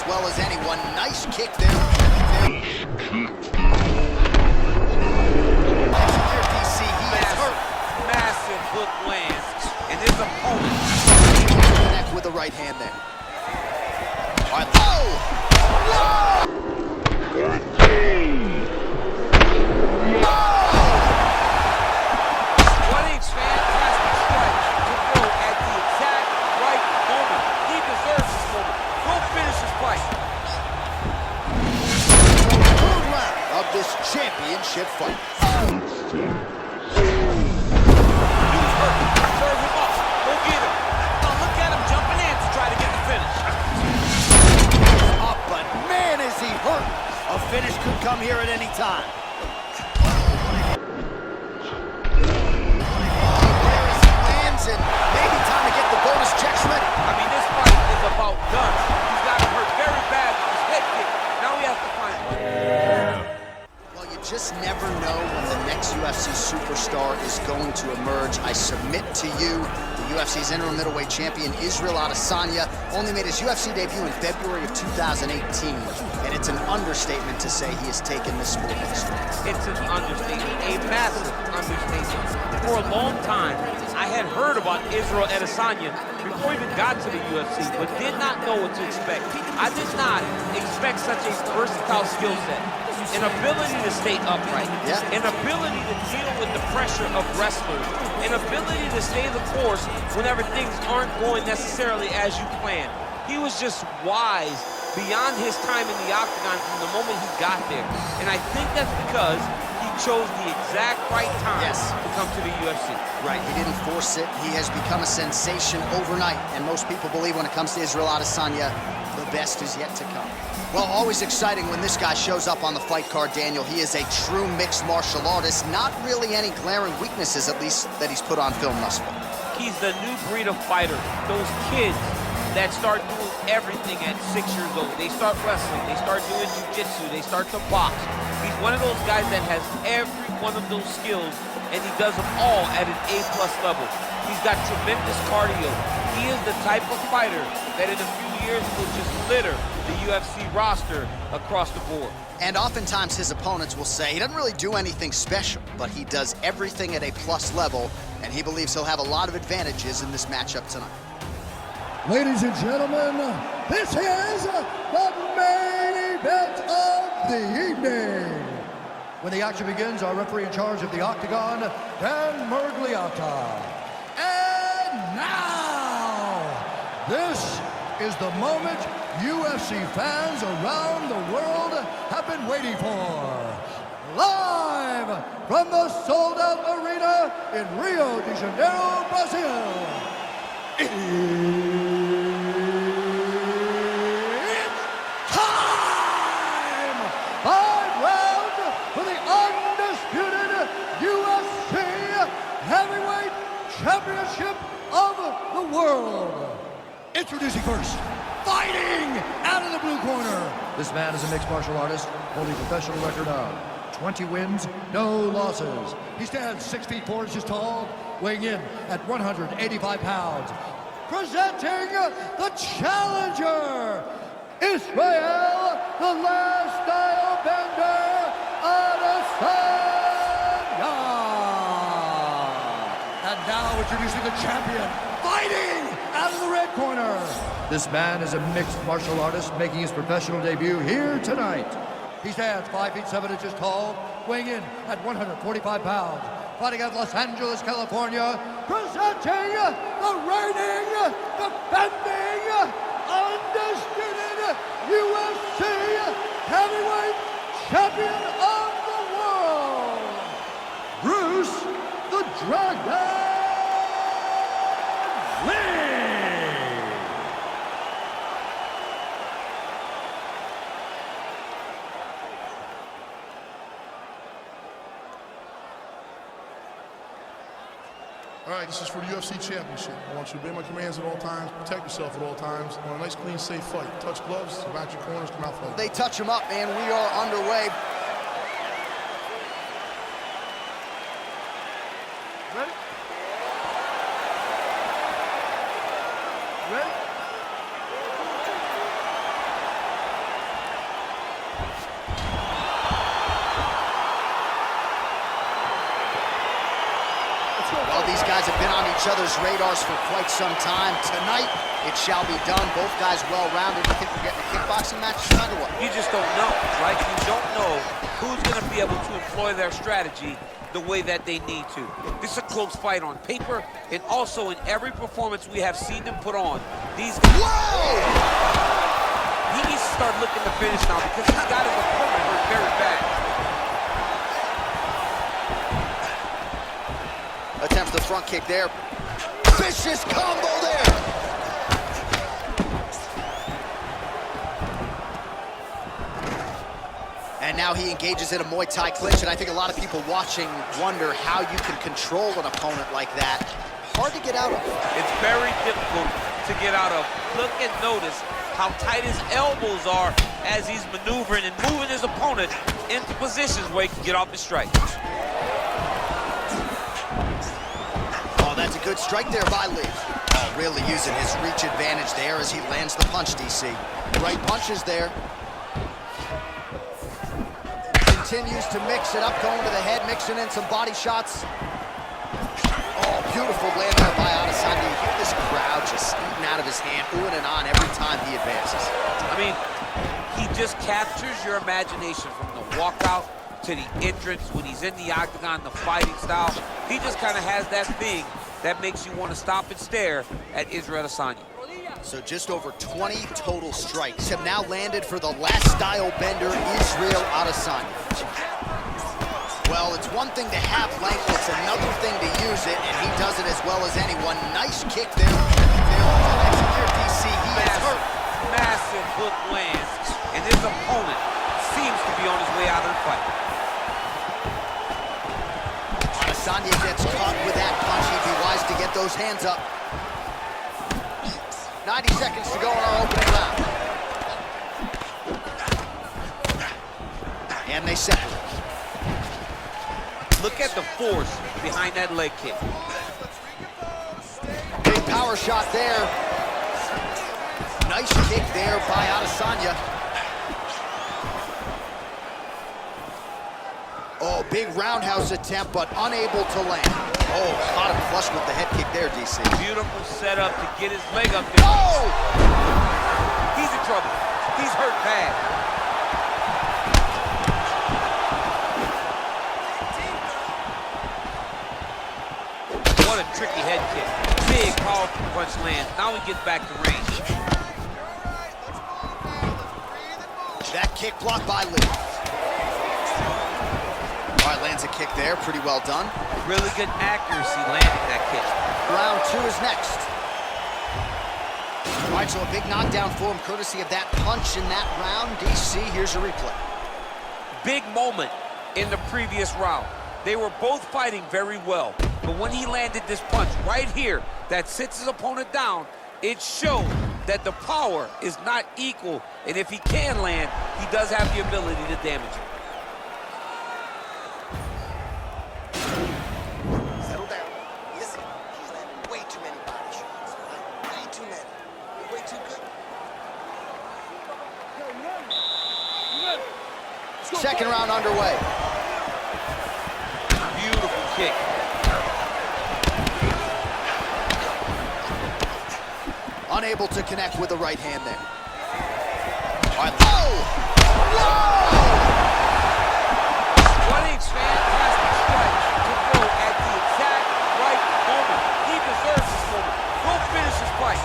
well as anyone. Nice kick there. DC, he is hurt. Massive hook lands, and his opponent neck with the right hand there. All right. Oh! Whoa! Sweating's fantastic strike to throw at the exact right moment. He deserves this moment. Go finish his fight. Third round of this championship fight. Serve him up. Go get him. Now look at him jumping in to try to get the finish. Up, but man, is he hurt. A finish could come here at any time. There as he lands, and maybe time to get the bonus checks ready. I mean, this fight is about guns. He's got him hurt very bad with his head kick. Now he has to find one. Well, you just never know when the next UFC superstar is going to emerge. I submit to you, the UFC's interim middleweight champion, Israel Adesanya, only made his UFC debut in February of 2018. And it's an understatement to say he has taken this sport by storm. It's an understatement, a massive understatement. For a long time, I had heard about Israel Adesanya before he even got to the UFC, but did not know what to expect. I did not expect such a versatile skill set. An ability to stay upright, an ability to deal with the pressure of wrestlers, an ability to stay the course whenever things aren't going necessarily as you planned. He was just wise beyond his time in the octagon from the moment he got there. And I think that's because he chose the exact right time to come to the UFC. Right, he didn't force it. He has become a sensation overnight. And most people believe when it comes to Israel Adesanya, the best is yet to come. Well, always exciting when this guy shows up on the fight card, Daniel. He is a true mixed martial artist. Not really any glaring weaknesses, at least, that he's put on film thus far. He's the new breed of fighter. Those kids that start doing everything at 6 years old. They start wrestling, they start doing jiu-jitsu, they start to box. He's one of those guys that has every one of those skills, and he does them all at an A+ level. He's got tremendous cardio. He is the type of fighter that in a few years will just litter the UFC roster across the board. And oftentimes his opponents will say he doesn't really do anything special, but he does everything at a plus level, and he believes he'll have a lot of advantages in this matchup tonight. Ladies and gentlemen, this is the main event of the evening. When the action begins, our referee in charge of the Octagon, Dan Mergliata. And now, this is the moment UFC fans around the world have been waiting for. Live from the sold-out arena in Rio de Janeiro, Brazil. It's time! 5 rounds for the undisputed UFC Heavyweight Championship of the world. Introducing first, fighting out of the blue corner. This man is a mixed martial artist, holding a professional record of 20 wins, no losses. He stands 6 feet 4 inches tall, weighing in at 185 pounds. Presenting the challenger, Israel, the last style bender, Adesanya. And now introducing the champion, fighting out of the red corner. This man is a mixed martial artist making his professional debut here tonight. He stands 5 feet 7 inches tall, weighing in at 145 pounds. Fighting out of Los Angeles, California, presenting the reigning, defending, undisputed UFC Heavyweight Champion of the world, Bruce the Dragon Lee. All right, this is for the UFC Championship. I want you to obey my commands at all times, protect yourself at all times. I want a nice, clean, safe fight. Touch gloves, match your corners, come out fighting. They touch him up, and we are underway. Ready? Ready? Well, these guys have been on each other's radars for quite some time. Tonight, it shall be done. Both guys well-rounded. You think we're getting a kickboxing match tonight or what? You just don't know, right? You don't know who's going to be able to employ their strategy the way that they need to. This is a close fight on paper, and also in every performance we have seen them put on. These guys... Whoa! He needs to start looking to finish now because he's got his opponent hurt very bad. Attempts the front kick there. Vicious combo there. And now he engages in a Muay Thai clinch, and I think a lot of people watching wonder how you can control an opponent like that. Hard to get out of. It's very difficult to get out of. Look and notice how tight his elbows are as he's maneuvering and moving his opponent into positions where he can get off the strike. Oh, that's a good strike there by Lee. Oh, really using his reach advantage there as he lands the punch, DC. Right punches there. Continues to mix it up, going to the head, mixing in some body shots. Oh, beautiful land there by Adesanya. You hear this crowd just eating out of his hand, oohing and on every time he advances. I mean, he just captures your imagination from the walkout to the entrance when he's in the octagon, the fighting style. He just kind of has that thing that makes you want to stop and stare at Israel Adesanya. So just over 20 total strikes have now landed for the last style bender, Israel Adesanya. Well, it's one thing to have length, it's another thing to use it, and he does it as well as anyone. Nice kick there. DC, he is hurt. Massive hook lands, and his opponent seems to be on his way out of the fight. Adesanya gets caught with that punch. He'd be wise to get those hands up. 90 seconds to go in our opening round. And they separate. Look at the force behind that leg kick. Big power shot there. Nice kick there by Adesanya. Oh, big roundhouse attempt, but unable to land. Oh, caught him flush with the head kick there, DC. Beautiful setup to get his leg up there. Oh! He's in trouble. He's hurt bad. What a tricky head kick. Big, powerful punch lands. Now he gets back to range. That kick blocked by Lee. All right, lands a kick there. Pretty well done. Really good accuracy landing that kick. Round 2 is next. All right, so a big knockdown for him, courtesy of that punch in that round. DC, here's a replay. Big moment in the previous round. They were both fighting very well, but when he landed this punch right here that sits his opponent down, it showed that the power is not equal, and if he can land, he does have the ability to damage it. Settle down. Listen, he's landing way too many body shots. Way too many. Way too good. Second round underway. Beautiful kick. Unable to connect with the right hand there. All right. Oh! Whoa! What a fantastic strike to throw at the exact right moment. He deserves this moment. Go finish his fight.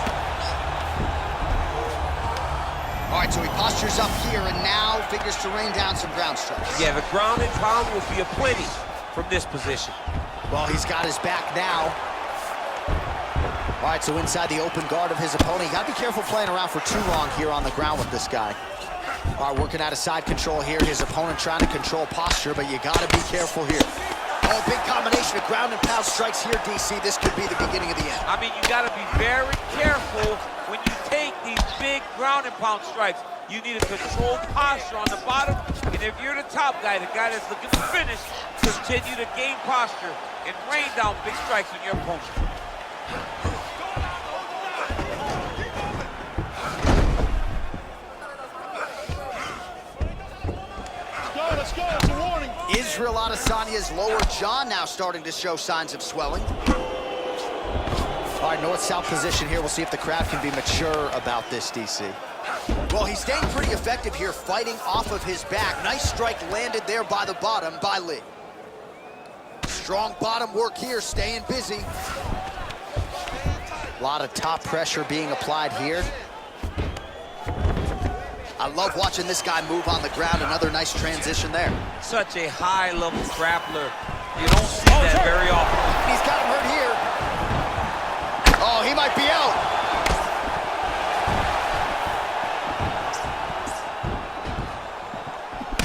All right, so he postures up here and now figures to rain down some ground strikes. Yeah, the ground and pound will be aplenty from this position. Well, he's got his back now. All right, so inside the open guard of his opponent. You gotta be careful playing around for too long here on the ground with this guy. All right, working out of side control here. His opponent trying to control posture, but you gotta be careful here. Oh, big combination of ground and pound strikes here, DC. This could be the beginning of the end. I mean, you gotta be very careful when you take these big ground and pound strikes. You need a controlled posture on the bottom, and if you're the top guy, the guy that's looking to finish, continue to gain posture and rain down big strikes on your opponent. Israel Adesanya's lower jaw now starting to show signs of swelling. All right, north-south position here. We'll see if the crowd can be mature about this, DC. Well, he's staying pretty effective here, fighting off of his back. Nice strike landed there by the bottom by Lee. Strong bottom work here, staying busy. A lot of top pressure being applied here. I love watching this guy move on the ground. Another nice transition there. Such a high-level grappler. You don't see that very often. He's got him hurt here. Oh, he might be out.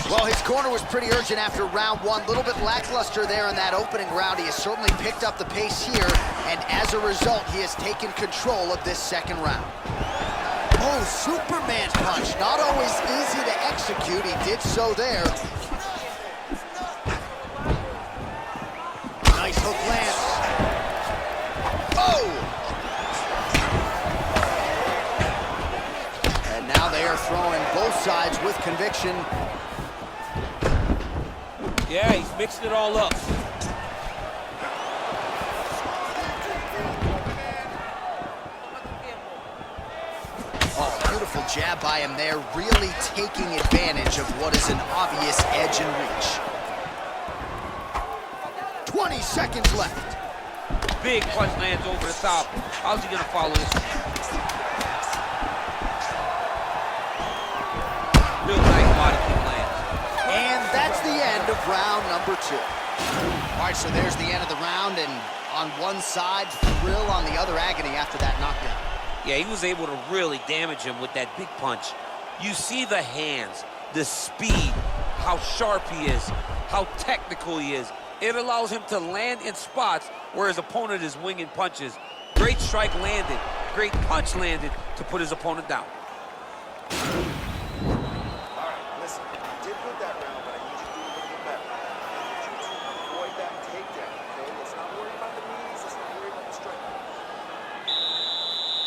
Well, his corner was pretty urgent after round one. A little bit lackluster there in that opening round. He has certainly picked up the pace here, and as a result, he has taken control of this second round. Oh, Superman punch. Not always easy to execute. He did so there. Nice hook lands. Oh! And now they are throwing both sides with conviction. Yeah, he's mixing it all up. Oh, beautiful jab by him there, really taking advantage of what is an obvious edge and reach. 20 seconds left. Big punch lands over the top. How's he gonna follow this? Real nice body kick lands. And that's the end of round number 2. All right, so there's the end of the round, and on one side, thrill, on the other, agony after that knockdown. Yeah, he was able to really damage him with that big punch. You see the hands, the speed, how sharp he is, how technical he is. It allows him to land in spots where his opponent is winging punches. Great strike landed, great punch landed to put his opponent down. Listen, you did good that round, but I need you to do a little bit better. I need you to avoid that takedown, okay? Let's not worry about the knees. Let's not worry about the strike.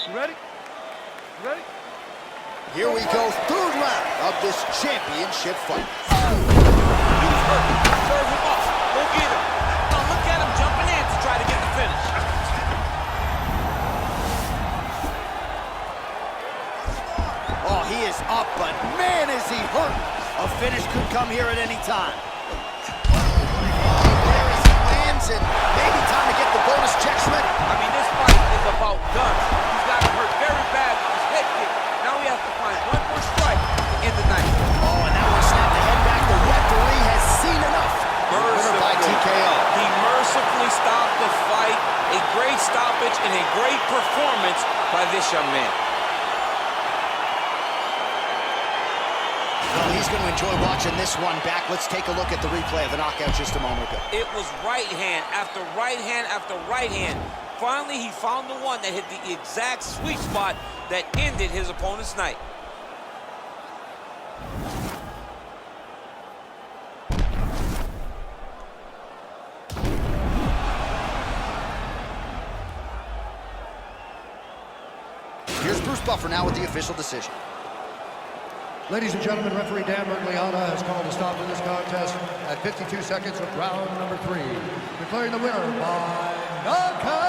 You ready? You ready? Here we go, third round of this championship fight. He's hurt. Serve him up. Go get him. Now look at him jumping in to try to get the finish. Oh, he is up, but man, is he hurt. A finish could come here at any time. There as he lands, and maybe time to get the bonus checks ready. I mean, this fight is about guns. He's got him hurt very bad with his head kick. Now he has to find one more strike to end the night. Oh, and that one snapped the head back. The referee has seen enough. Winner by TKO. He mercifully stopped the fight. A great stoppage and a great performance by this young man. Well, he's going to enjoy watching this one back. Let's take a look at the replay of the knockout just a moment ago. It was right hand after right hand after right hand. Finally, he found the one that hit the exact sweet spot that ended his opponent's night. Here's Bruce Buffer now with the official decision. Ladies and gentlemen, referee Dan Mergliana has called a stop to this contest at 52 seconds of round number 3, declaring the winner by knockout.